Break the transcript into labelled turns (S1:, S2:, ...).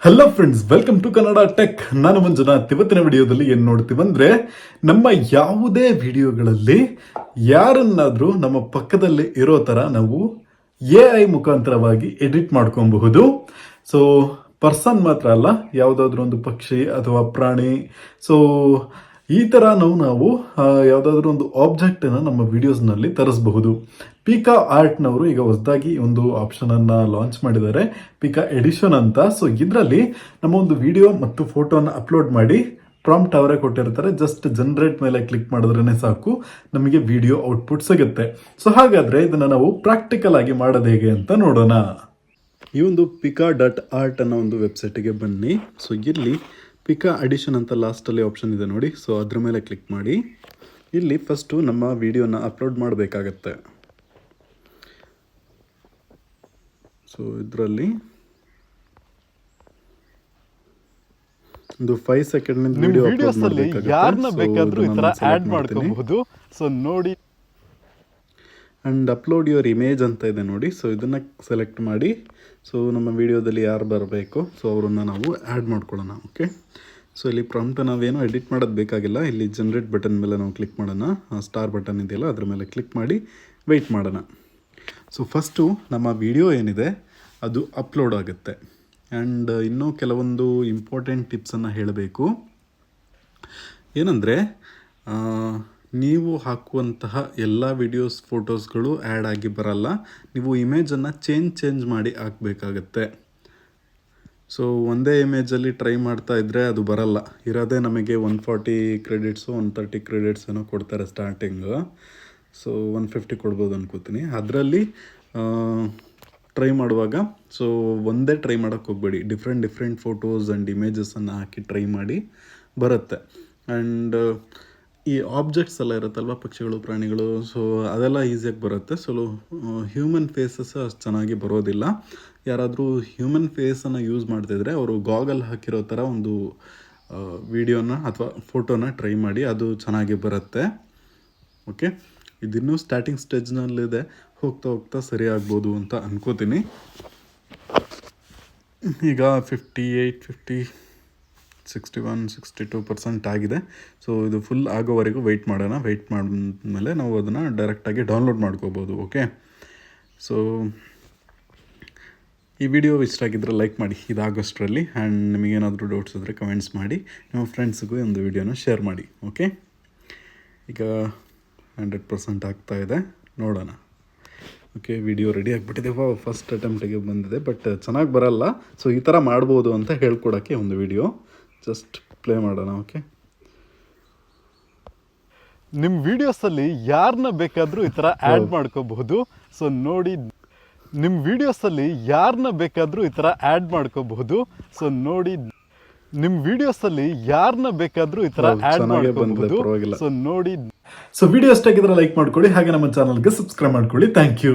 S1: Hello friends, welcome to Kannada tech. ನಾನು ಮಂಜುನಾಥ್. ಇವತ್ತಿನ ವಿಡಿಯೋದಲ್ಲಿ ಏನು ನೋಡ್ತೀವಂದ್ರೆ, ನಮ್ಮ ಯಾವುದೇ ವಿಡಿಯೋಗಳಲ್ಲಿ ಯಾರನ್ನಾದ್ರೂ ನಮ್ಮ ಪಕ್ಕದಲ್ಲಿ ಇರೋ ತರ ನಾವು AI ಮುಖಾಂತರವಾಗಿ ಎಡಿಟ್ ಮಾಡ್ಕೊಬಹುದು. ಸೊ ಪರ್ಸನ್ ಮಾತ್ರ ಅಲ್ಲ, ಯಾವುದಾದ್ರೂ ಒಂದು ಪಕ್ಷಿ ಅಥವಾ ಪ್ರಾಣಿ. ಸೊ ಈ ತರ ನಾವು ಯಾವುದಾದ್ರೂ ಒಂದು ಆಬ್ಜೆಕ್ಟ್ ಅನ್ನ ನಮ್ಮ ವಿಡಿಯೋಸ್ ನಲ್ಲಿ ತರಿಸಬಹುದು. ಪಿಕಾ ಆರ್ಟ್ ನವರು ಈಗ ಹೊಸದಾಗಿ ಒಂದು ಆಪ್ಷನ್ ಅನ್ನ ಲಾಂಚ್ ಮಾಡಿದ್ದಾರೆ, ಪಿಕಾ ಎಡಿಷನ್ ಅಂತ. ಸೊ ಇದರಲ್ಲಿ ನಮ್ಮ ಒಂದು ವಿಡಿಯೋ ಮತ್ತು ಫೋಟೋನ ಅಪ್ಲೋಡ್ ಮಾಡಿ ಪ್ರಾಂಪ್ಟ್ ಅವರೇ ಕೊಟ್ಟಿರ್ತಾರೆ. ಜಸ್ಟ್ ಜನರೇಟ್ ಮೇಲೆ ಕ್ಲಿಕ್ ಮಾಡಿದ್ರೇನೆ ಸಾಕು, ನಮಗೆ ವಿಡಿಯೋ ಔಟ್ಪುಟ್ ಸಿಗುತ್ತೆ. ಸೊ ಹಾಗಾದ್ರೆ ಇದನ್ನ ನಾವು ಪ್ರಾಕ್ಟಿಕಲ್ ಆಗಿ ಮಾಡೋದು ಹೇಗೆ ಅಂತ ನೋಡೋಣ. ಈ ಒಂದು pica.art ಅನ್ನೋ ಒಂದು ವೆಬ್ಸೈಟಿಗೆ ಬನ್ನಿ. ಸೊ ಇಲ್ಲಿ ಪಿಕಾ ಅಡಿಷನ್ ಅಂತ ಲಾಸ್ಟಲ್ಲಿ ಆಪ್ಷನ್ ಇದೆ ನೋಡಿ. ಸೊ ಅದ್ರ ಮೇಲೆ ಕ್ಲಿಕ್ ಮಾಡಿ. ಇಲ್ಲಿ ಫಸ್ಟು ನಮ್ಮ ವಿಡಿಯೋನ ಅಪ್ಲೋಡ್ ಮಾಡಬೇಕಾಗತ್ತೆ. ಸೊ ಇದರಲ್ಲಿ ಒಂದು 5 ಸೆಕೆಂಡ್ ವಿಡಿಯೋ ಅಪ್ಲೋಡ್ ಮಾಡಬೇಕಾಗುತ್ತೆ.
S2: ಯಾರನ್ನ ಬೇಕಾದ್ರೂ ಈ ತರ ಆಡ್ ಮಾಡ್ಕೋಬಹುದು. ಸೊ ನೋಡಿ,
S1: ಅಂಡ್ ಅಪ್ಲೋಡ್ ಯುವರ್ ಇಮೇಜ್ ಅಂತ ಇದೆ ನೋಡಿ. ಸೊ ಇದನ್ನ ಸೆಲೆಕ್ಟ್ ಮಾಡಿ. ಸೊ ನಮ್ಮ ವಿಡಿಯೋದಲ್ಲಿ ಯಾರು ಬರಬೇಕು, ಸೊ ಅವರನ್ನು ನಾವು ಆ್ಯಡ್ ಮಾಡ್ಕೊಳ್ಳೋಣ. ಓಕೆ, ಸೊ ಇಲ್ಲಿ ಪ್ರಾಂಪ್ಟ್ ನಾವೇನು ಎಡಿಟ್ ಮಾಡೋದು ಬೇಕಾಗಿಲ್ಲ. ಇಲ್ಲಿ ಜನರೇಟ್ ಬಟನ್ ಮೇಲೆ ನಾವು ಕ್ಲಿಕ್ ಮಾಡೋಣ. ಸ್ಟಾರ್ ಬಟನ್ ಇದೆಯಲ್ಲ, ಅದ್ರ ಮೇಲೆ ಕ್ಲಿಕ್ ಮಾಡಿ ವೆಯ್ಟ್ ಮಾಡೋಣ. ಸೊ ಫಸ್ಟು ನಮ್ಮ ವಿಡಿಯೋ ಏನಿದೆ ಅದು ಅಪ್ಲೋಡ್ ಆಗುತ್ತೆ. ಆ್ಯಂಡ್ ಇನ್ನೂ ಕೆಲವೊಂದು ಇಂಪಾರ್ಟೆಂಟ್ ಟಿಪ್ಸನ್ನು ಹೇಳಬೇಕು. ಏನಂದರೆ, ನೀವು ಹಾಕುವಂತಹ ಎಲ್ಲ ವಿಡಿಯೋಸ್ ಫೋಟೋಸ್ಗಳು ಆ್ಯಡ್ ಆಗಿ ಬರಲ್ಲ. ನೀವು ಇಮೇಜನ್ನು ಚೇಂಜ್ ಮಾಡಿ ಹಾಕಬೇಕಾಗತ್ತೆ. ಸೊ ಒಂದೇ ಇಮೇಜಲ್ಲಿ ಟ್ರೈ ಮಾಡ್ತಾ ಇದ್ದರೆ ಅದು ಬರಲ್ಲ. ಇರೋದೇ ನಮಗೆ 140 ಕ್ರೆಡಿಟ್ಸು 130 ಕ್ರೆಡಿಟ್ಸ್ ಏನೋ ಕೊಡ್ತಾರೆ ಸ್ಟಾರ್ಟಿಂಗು. ಸೊ 150 ಕೊಡ್ಬೋದು ಅನ್ಕೋತೀನಿ. ಅದರಲ್ಲಿ ಟ್ರೈ ಮಾಡುವಾಗ ಸೊ ಒಂದೇ ಟ್ರೈ ಮಾಡೋಕ್ಕೆ ಹೋಗಬೇಡಿ. ಡಿಫ್ರೆಂಟ್ ಫೋಟೋಸ್ ಆ್ಯಂಡ್ ಇಮೇಜಸನ್ನು ಹಾಕಿ ಟ್ರೈ ಮಾಡಿ ಬರುತ್ತೆ. ಆ್ಯಂಡ್ ಈ ಆಬ್ಜೆಕ್ಟ್ಸ್ ಎಲ್ಲ ಇರುತ್ತಲ್ವ, ಪಕ್ಷಿಗಳು, ಪ್ರಾಣಿಗಳು, ಸೊ ಅದೆಲ್ಲ ಈಸಿಯಾಗಿ ಬರುತ್ತೆ. ಸೊ ಹ್ಯೂಮನ್ ಫೇಸಸ್ ಅಷ್ಟು ಚೆನ್ನಾಗಿ ಬರೋದಿಲ್ಲ. ಯಾರಾದರೂ ಹ್ಯೂಮನ್ ಫೇಸನ್ನು ಯೂಸ್ ಮಾಡ್ತಿದ್ರೆ ಅವರು ಗಾಗಲ್ ಹಾಕಿರೋ ಥರ ಒಂದು ವಿಡಿಯೋನ ಅಥವಾ ಫೋಟೋನ ಟ್ರೈ ಮಾಡಿ, ಅದು ಚೆನ್ನಾಗಿ ಬರುತ್ತೆ. ಓಕೆ, ಇದಿನ್ನೂ ಸ್ಟಾರ್ಟಿಂಗ್ ಸ್ಟೇಜ್ನಲ್ಲಿದೆ. ಹೋಗ್ತಾ ಸರಿ ಆಗ್ಬೋದು ಅಂತ ಅನ್ಕೋತೀನಿ. ಈಗ 58, 50, 61, 62% ಆಗಿದೆ. ಸೊ ಇದು ಫುಲ್ ಆಗೋವರೆಗೂ ವೆಯ್ಟ್ ಮಾಡೋಣ. ವೆಯ್ಟ್ ಮಾಡಿದ್ಮೇಲೆ ನಾವು ಅದನ್ನು ಡೈರೆಕ್ಟಾಗಿ ಡೌನ್ಲೋಡ್ ಮಾಡ್ಕೋಬೋದು. ಓಕೆ, ಸೊ ಈ ವಿಡಿಯೋ ಇಷ್ಟ ಆಗಿದ್ದರೆ ಲೈಕ್ ಮಾಡಿ ಇದಾಗೋಷ್ಟರಲ್ಲಿ. ಆ್ಯಂಡ್ ನಿಮಗೇನಾದರೂ ಡೌಟ್ಸ್ ಇದ್ದರೆ ಕಮೆಂಟ್ಸ್ ಮಾಡಿ. ನಿಮ್ಮ ಫ್ರೆಂಡ್ಸ್ಗೂ ಒಂದು ವಿಡಿಯೋನ ಶೇರ್ ಮಾಡಿ. ಓಕೆ, ಈಗ 100% ಆಗ್ತಾಯಿದೆ, ನೋಡೋಣ. ಓಕೆ, ವಿಡಿಯೋ ರೆಡಿ ಆಗಿಬಿಟ್ಟಿದೆ. ಫಸ್ಟ್ ಅಟೆಂಪ್ಟಿಗೆ ಬಂದಿದೆ, ಬಟ್ ಚೆನ್ನಾಗಿ ಬರಲ್ಲ. ಸೊ ಈ ಥರ ಮಾಡ್ಬೋದು ಅಂತ ಹೇಳ್ಕೊಡೋಕ್ಕೆ ಒಂದು ವಿಡಿಯೋ ಜಸ್ಟ್ ಪ್ಲೇ ಮಾಡೋಣ. ಓಕೆ,
S2: ನಿಮ್ಮ ವಿಡಿಯೋಸಲ್ಲಿ ಯಾರನ್ನ ಬೇಕಾದರೂ ಈ ಥರ ಆ್ಯಡ್ ಮಾಡ್ಕೋಬಹುದು. ಸೊ ನೋಡಿ, ನಿಮ್ಮ ವಿಡಿಯೋಸಲ್ಲಿ ಯಾರನ್ನ ಬೇಕಾದರೂ ಈ ಥರ ಆ್ಯಡ್ ಮಾಡ್ಕೋಬಹುದು. ಸೊ ನೋಡಿ, ನಿಮ್ಮ ವಿಡಿಯೋಸಲ್ಲಿ ಯಾರನ್ನ ಬೇಕಾದರೂ ಈ ಥರ ಆ್ಯಡ್ ಮಾಡ್ಕೋಬಹುದು. ಸೊ ನೋಡಿ,
S1: ಸೊ ವಿಡಿಯೋ ಇಷ್ಟ ಆಗಿದ್ರೆ ಲೈಕ್ ಮಾಡ್ಕೊಳ್ಳಿ, ಹಾಗೆ ನಮ್ಮ ಚಾನಲ್ಗೆ ಸಬ್ಸ್ಕ್ರೈಬ್ ಮಾಡ್ಕೊಳ್ಳಿ. Thank you.